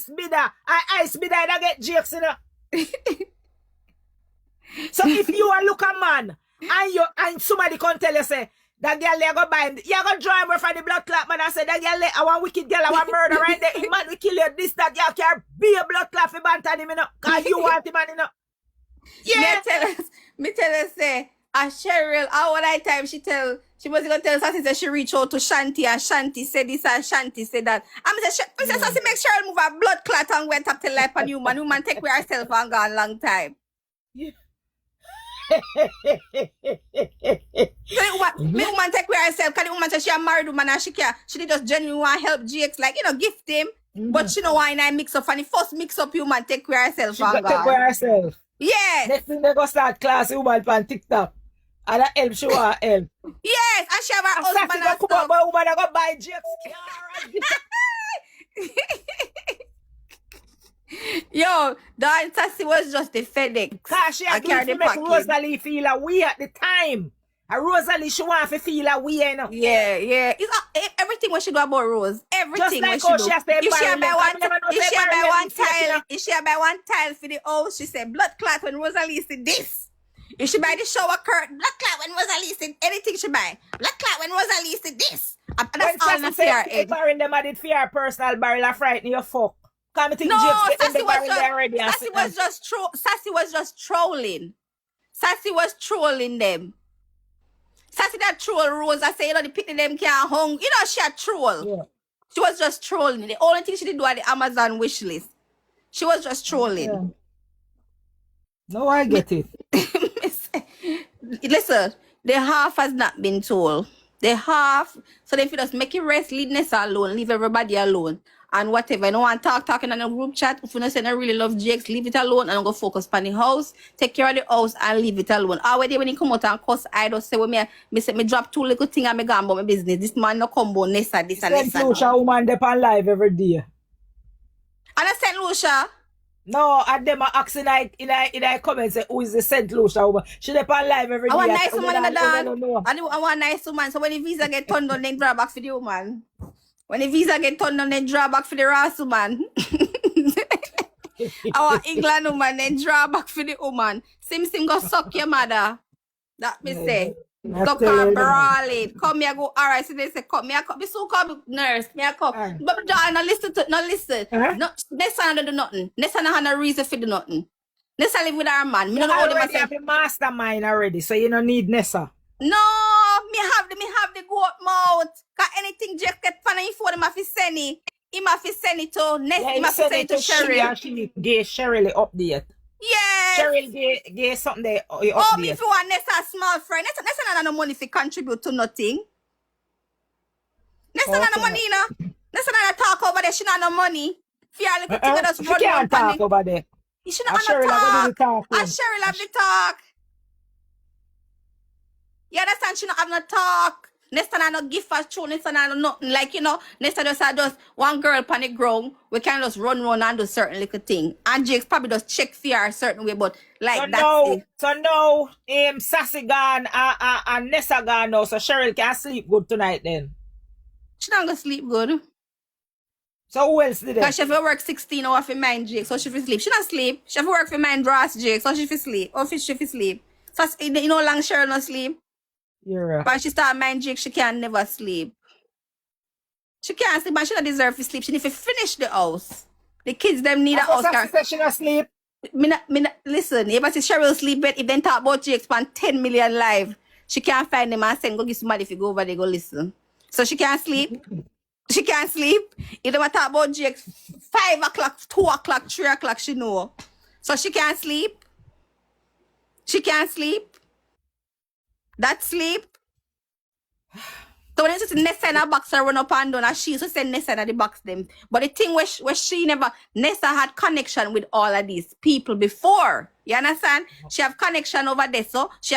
ice bidder. Ice bidder, I get jakes, you know. So if you a look a man and somebody can tell you say that girl they go buy him, you go draw him from the blood clot man and say that girl I want wicked girl, I want murder right there. If man we kill you this that girl can be a blood clot for bantan him, you know. Cause you want him, man, you know. Yeah. Me tell her say Sheryl, all that time she was gonna tell Sassy that she reach out to Shanti and Shanti said this and Shanti said that. And I said Sassy make Sheryl move a blood clot and went up to life and human. Woman take care of herself and gone long time. Yeah. Me woman take care of herself because the woman said she a married woman and she did just genuinely want to help GX, like, you know, gift him. But she know why I mix up and the first mix up human take care of herself. She got take care of herself. Yes. Next thing they go start class woman on TikTok. And that help she want help. Yes, and she have her husband and stuff. Come on, woman, I go buy GX car. Yo, that Sassy was just the FedEx. Cause she had to make Rosealee feel a way at the time. And Rosealee, she want to feel a way, you know. Yeah. It's everything what she do about Rose. Everything just like what she do. If she buy one tile for the house, she said blood clot when Rosealee said this. If she buy the shower curtain, blood clot when Rosealee said anything she buy. Blood clot when Rosealee said this. And that's all the fear. If them I did fear personal barrel and frighten your fuck. No, Sassy was just trolling. Sassy was trolling them. Sassy that troll Rose. I say, you know, the pity them can't hung. You know, she a troll. Yeah. She was just trolling. The only thing she did was the Amazon wish list. She was just trolling. Yeah. No, I get it. Listen, the half has not been told. The half, so then if you just make it rest, leave Nessa alone, leave everybody alone. And whatever, I don't want talking on a group chat. If you don't say I really love GX, leave it alone and go focus on the house. Take care of the house and leave it alone. Already when he come out and cuss, I just say when me drop two little things and me go about my business. This man no combo, Nessa, this and Nessa. St. Lucia woman dep on live every day. And a St. Lucia? No, and them are asking in I comments say who is the St. Lucia woman. She dep on live every day. I want nice woman in the dance. I want nice woman. So when the visa get turned on, then draw back for the woman. When the visa get turned on, then draw back for the Ross woman. Our England woman, then draw back for the woman. Sim go suck your mother. That me say. Go come brawling. Come here, go. Alright, so they say, come here, come. Be so come, nurse. Me come. But no listen. No, Nessa don't do nothing. Nessa no have no reason for do nothing. Nessa live with her man. Me you no already have a mastermind already, so you don't need Nessa. No, me have the goat mouth. Cause anything Jack get funny for him have to send it. Him have to send it to Ness. Him have to send it to Sheryl. She gave Sheryl update. Yes. Sheryl gave something there. Oh, me if you want Nessa small friend. Nessa not no money to contribute to nothing. Nessa not no money, you know. Nessa not talk over there. She not no money. Fear little thing just run. She can't talk over there. She not have no talk. And Sheryl have the talk. You understand? She not have no talk. Nesta not no gift for true. Nesta not no nothing. Like, you know, Nesta just one girl on the ground. We can just run and do certain little thing. And Jake's probably just check fear a certain way, but like so that's it. So now, Sassy gone and Nessa gone now, so Sheryl can sleep good tonight then. She not gonna sleep good. So who else did it? Because she have to work 16 hours for mind Jake, so she fi sleep. She not sleep. She have to work for mind Ross Jake, so she fi sleep. Or she fi sleep. So you know long Sheryl not sleep. You're right. But she start mind Jake, she can never sleep. She can't sleep, and she don't deserve to sleep. She need to finish the house. The kids them need a house. She not sleep. Listen, if I see Sheryl sleep bed, if they talk about Jake span 10 million live, she can't find them and send go give somebody if you go over there go listen. So she can't sleep. She can't sleep. If they talk about Jake 5 o'clock, 2 o'clock, 3 o'clock, she know. So she can't sleep. She can't sleep. That sleep. So when it's Nessa in a box, I run up and down, and she used to send Nessa in the box them. But the thing where she never, Nessa had connection with all of these people before. You understand? She have connection over there, so she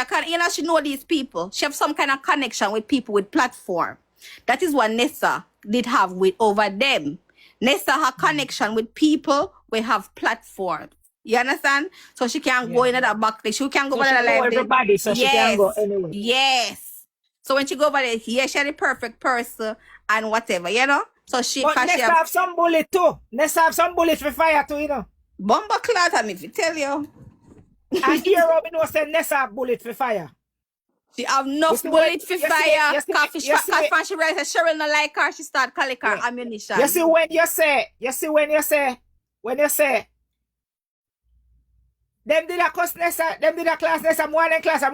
know these people. She have some kind of connection with people with platform. That is what Nessa did have with over them. Nessa had connection with people we have platforms. You understand? So she can't go in that back there. She can't go over there like everybody, so she can go anyway. Yes. So when she go over there, yeah, she's the perfect person and whatever, you know? So she, But cause she Nessa have some bullet too. Nessa have some bullet for fire too, you know. bomber clot, and if you tell you. And here we know say Nessa have bullet for fire. She have enough bullet for fire. Cause she realized Cheryl not like her, she start calling her ammunition. You see when you say, them did a cuss Nessa, them did a class Nessa, one and class,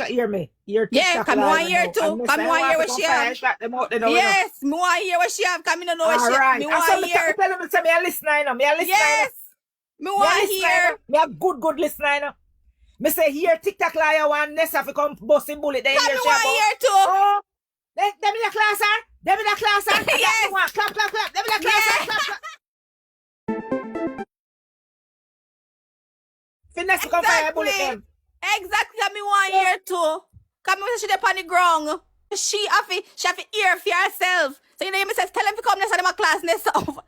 hear me. Come on here too. Come on here what she have. Yes, me want hear what she have. Come in know what she have. Me want hear. Tell them to me a listener, you know. Me a listener. Yes. Me want hear. Me a good listener, you know. Me say here TikTok liar one Nessa fi come busting bullet. Then come me want hear too. Oh, them in the class, sir. Them in the class, sir. Yes. Clap. Them in the class, sir. Clap. Finesse come fire bullet them. Exactly, me want hear too. Come me she dey on the ground. She have to hear for herself. So you know me say tell them to come Nessa them a class Nessa over.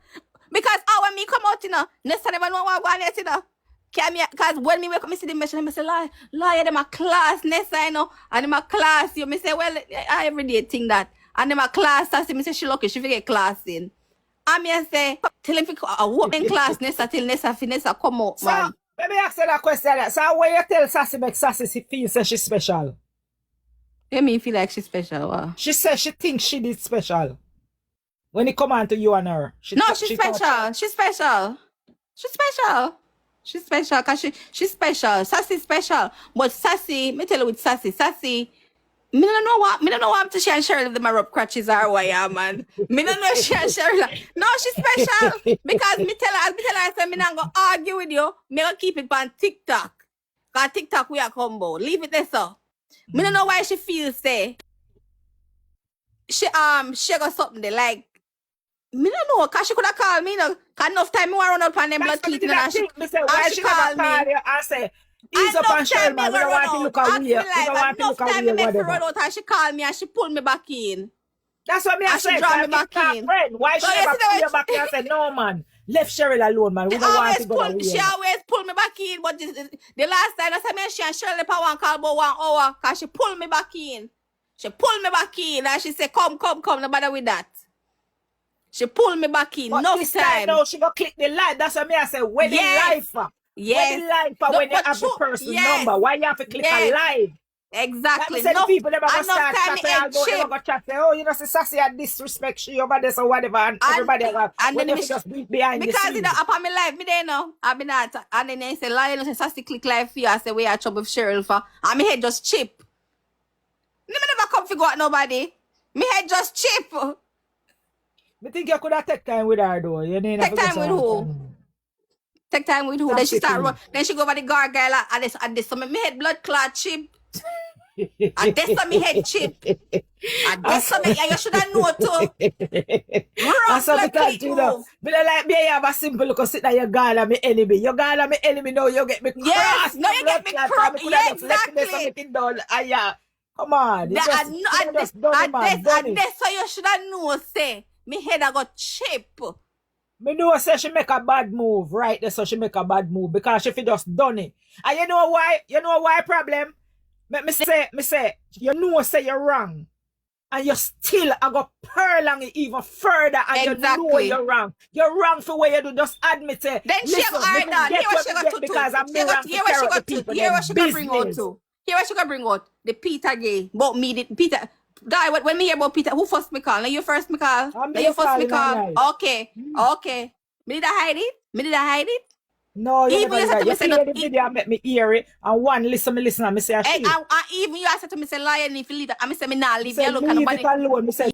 Because when me come out, you know, Nessa never know what I want, you know. Because when me wake up, me see the mission, me say, Lawyer, them a class, Nessa, you know, and them a class, you. Me say, well, I every day think that. And them a class, I say, me say, she lucky, she get class in. And me say, tell him to walk in class, Nessa, till Nessa come out, man. So, let me ask you that question. So, when you tell Sassy, make Sassy feel say she's special? You mean feel like she's special, wow. She says she thinks she did special. When it come on to you and her. She's special. She's special. She's special because she's special. Sassy special. But Sassy, me tell you with Sassy, me don't know what to share and Cheryl if them are rub crutches or what, yeah, man. Me don't know she and Cheryl. No, she's special. Because me tell her, I say, me not going to argue with you. Me going to keep it on TikTok. Because TikTok we are combo. Leave it there, so. Me don't know why she feels, say. She got something they like. Me don't know, because she could have called me, you know. Because enough time me run out on them blood cleaning and she called me. I say, ease up on Cheryl, man. We don't want to look at weird. We don't want to look at weird, whatever. Run out and she called me and she pulled me back in. That's what me I said. She draw me back in. Friend. Why she never pull you back in and say, no, man. Left Cheryl alone, man. We don't want to go weird. She always pull me back in, but the last time I said, me she and Cheryl for one call about 1 hour because she pulled me back in. She pulled me back in and she said, come, no bother with that. She pulled me back in. But no this time. No, she go click the live. That's what me I say. Where the live for? Yes. Where the live for when you have the person number? Why you have to click a live? Exactly. No people never go start chat say, oh, you know, say Sassy had disrespect she over this or whatever, and everybody and then just beat behind because the scene. You know, upon my life, me there know. I been at and then they say, Lion, say Sassy click live for you. I say, we are trouble with Cheryl for, and me head just chip. Me never come figure out nobody. Me head just chip. Me think you could have take time with her though. You need take time with who? Take time with who? Then she start run. Then she go over the gargoyle and this so me head blood clot chip. And this so me head chip. And this so me you should have known too. And so because you know, me don't like me have a simple look sit there, you gala me enemy. You gala me enemy now, you get me cross. Yes, no you get me cross. Yeah, exactly. Come on. And this so you should have known say. Me head I got chip. Me know say she make a bad move, right there, so she make a bad move because she just done it. And you know why? You know why problem? Me say, you know say you're wrong. And you still I got purling it even further and exactly. You know you're wrong. You're wrong for what you do, just admit it. Then she go on. Here what she got to because I'm wrong to carry the people. Here what she got bring out to. Here what she got bring out. The Peter gay. But me, Peter. Guy, when me hear about Peter, who first me call? Now you first me call? Now you first me call? Okay. Okay. Me did I hide it? No, you even never did that. You hear the video, make me hear it. And one, listen, and me say, even you said to me, say, Lion, if you leave it, I me say, me nah leave you alone. Leave it alone. Me say,